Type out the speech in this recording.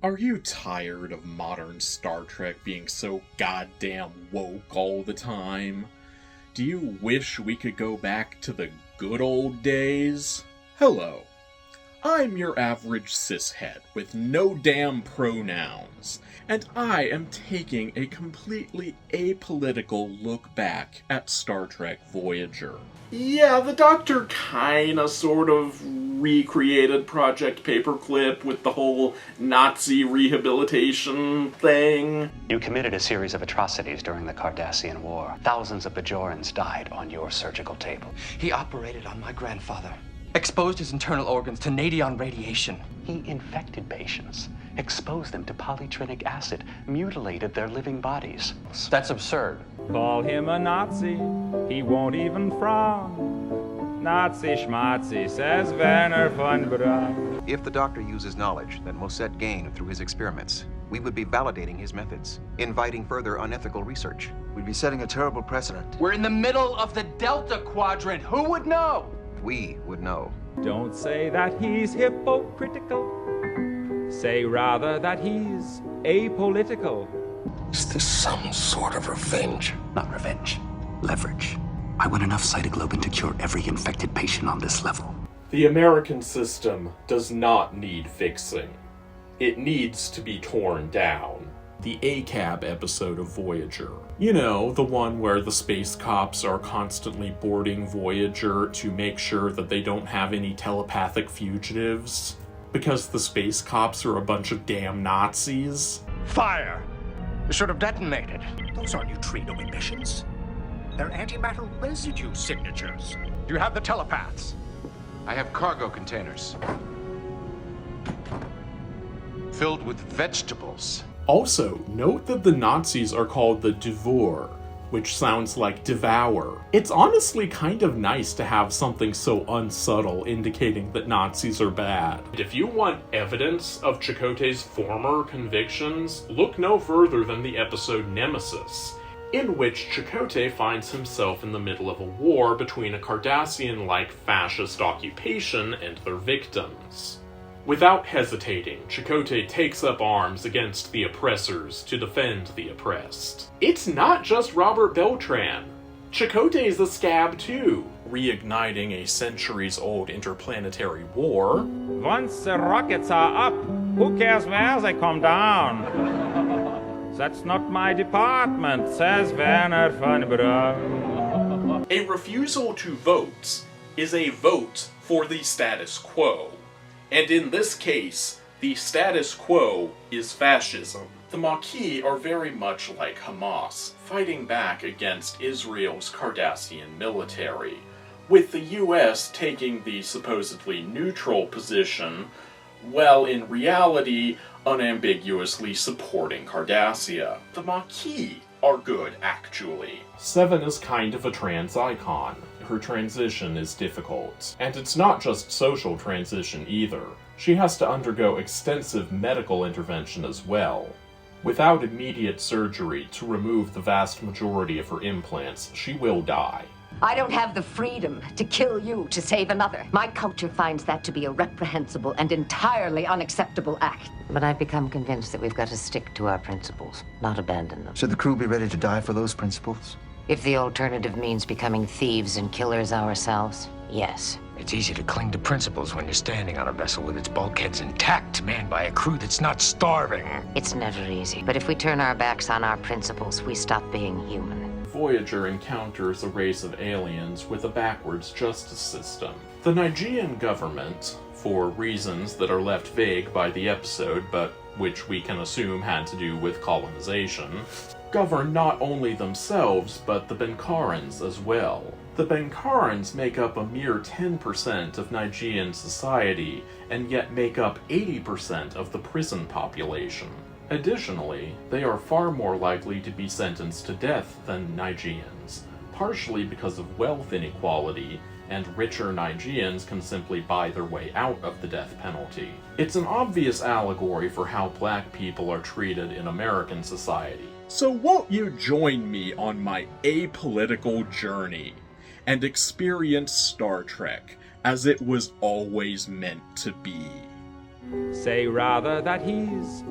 Are you tired of modern Star Trek being so goddamn woke all the time? Do you wish we could go back to the good old days? Hello, I'm your average cishet with no damn pronouns, and I am taking a completely apolitical look back at Star Trek Voyager. Yeah, the Doctor kinda sort of recreated Project Paperclip with the whole Nazi rehabilitation thing. You committed a series of atrocities during the Cardassian War. Thousands of Bajorans died on your surgical table. He operated on my grandfather, exposed his internal organs to Nadion radiation. He infected patients, exposed them to polytrinic acid, mutilated their living bodies. That's absurd. Call him a Nazi, he won't even frown. Nazi schmazi, says Werner von Braun. If the Doctor uses knowledge that Mossad gained through his experiments, we would be validating his methods, inviting further unethical research. We'd be setting a terrible precedent. We're in the middle of the Delta Quadrant. Who would know? We would know. Don't say that he's hypocritical. Say rather that he's apolitical. Is this some sort of revenge? Not revenge, leverage. I want enough cytoglobin to cure every infected patient on this level. The American system does not need fixing. It needs to be torn down. The ACAB episode of Voyager. You know, the one where the space cops are constantly boarding Voyager to make sure that they don't have any telepathic fugitives. Because the space cops are a bunch of damn Nazis. Fire! You should have detonated. Those aren't neutrino emissions. They're antimatter residue signatures. Do you have the telepaths? I have cargo containers filled with vegetables. Also, note that the Nazis are called the Devour, which sounds like devour. It's honestly kind of nice to have something so unsubtle indicating that Nazis are bad. And if you want evidence of Chakotay's former convictions, look no further than the episode Nemesis, in which Chakotay finds himself in the middle of a war between a Cardassian-like fascist occupation and their victims. Without hesitating, Chakotay takes up arms against the oppressors to defend the oppressed. It's not just Robert Beltran. Chakotay's a scab too, reigniting a centuries-old interplanetary war. Once the rockets are up, who cares where they come down? That's not my department, says Werner von Braun. A refusal to vote is a vote for the status quo. And in this case, the status quo is fascism. The Maquis are very much like Hamas, fighting back against Israel's Cardassian military, with the US taking the supposedly neutral position, while in reality, unambiguously supporting Cardassia. The Maquis are good, actually. Seven is kind of a trans icon. Her transition is difficult. And it's not just social transition either. She has to undergo extensive medical intervention as well. Without immediate surgery to remove the vast majority of her implants, she will die. I don't have the freedom to kill you to save another. My culture finds that to be a reprehensible and entirely unacceptable act. But I've become convinced that we've got to stick to our principles, not abandon them. Should the crew be ready to die for those principles? If the alternative means becoming thieves and killers ourselves, yes. It's easy to cling to principles when you're standing on a vessel with its bulkheads intact, manned by a crew that's not starving. It's never easy. But if we turn our backs on our principles, we stop being human. Voyager encounters a race of aliens with a backwards justice system. The Nigerian government, for reasons that are left vague by the episode, but which we can assume had to do with colonization, govern not only themselves, but the Benkarans as well. The Benkarans make up a mere 10% of Nigerian society, and yet make up 80% of the prison population. Additionally, they are far more likely to be sentenced to death than Nigerians, partially because of wealth inequality, and richer Nigerians can simply buy their way out of the death penalty. It's an obvious allegory for how black people are treated in American society. So won't you join me on my apolitical journey and experience Star Trek as it was always meant to be? Say rather that he's